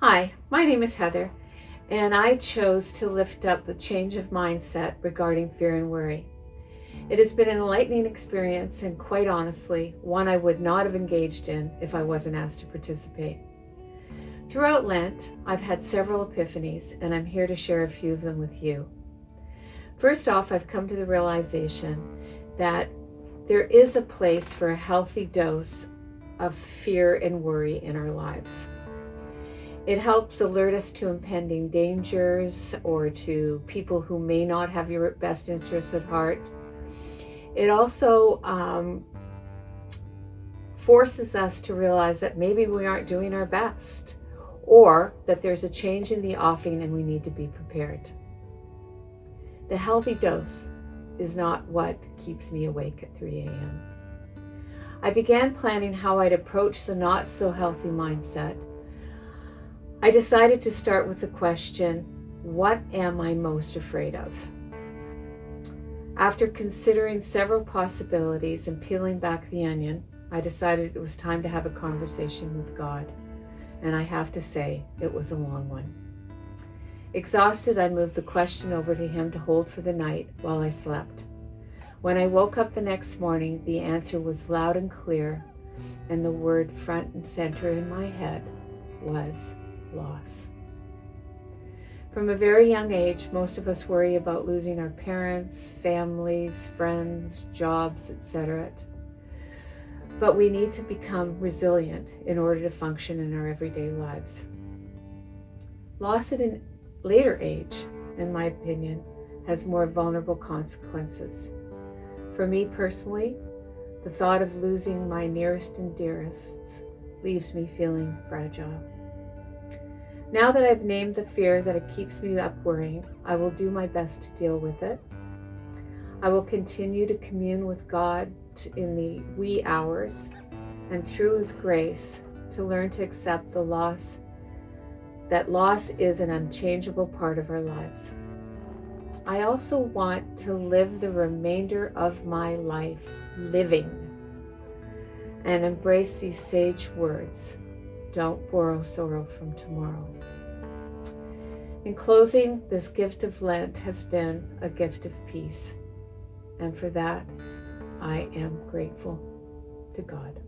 Hi, my name is Heather, and I chose to lift up a change of mindset regarding fear and worry. It has been an enlightening experience, and quite honestly, one I would not have engaged in if I wasn't asked to participate. Throughout Lent, I've had several epiphanies, and I'm here to share a few of them with you. First off, I've come to the realization that there is a place for a healthy dose of fear and worry in our lives. It helps alert us to impending dangers or to people who may not have your best interests at heart. It also forces us to realize that maybe we aren't doing our best, or that there's a change in the offing and we need to be prepared. The healthy dose is not what keeps me awake at 3 a.m. I began planning how I'd approach the not so healthy mindset. I decided to start with the question, what am I most afraid of? After considering several possibilities and peeling back the onion, I decided it was time to have a conversation with God. And I have to say, it was a long one. Exhausted, I moved the question over to him to hold for the night while I slept. When I woke up the next morning, the answer was loud and clear, and the word front and center in my head was loss. From a very young age, most of us worry about losing our parents, families, friends, jobs, etc. But we need to become resilient in order to function in our everyday lives. Loss at a later age, in my opinion, has more vulnerable consequences. For me personally, the thought of losing my nearest and dearest leaves me feeling fragile. Now that I've named the fear that it keeps me up worrying, I will do my best to deal with it. I will continue to commune with God in the wee hours, and through His grace, to learn to accept that loss is an unchangeable part of our lives. I also want to live the remainder of my life living and embrace these sage words. Don't borrow sorrow from tomorrow. In closing, this gift of Lent has been a gift of peace, and for that, I am grateful to God.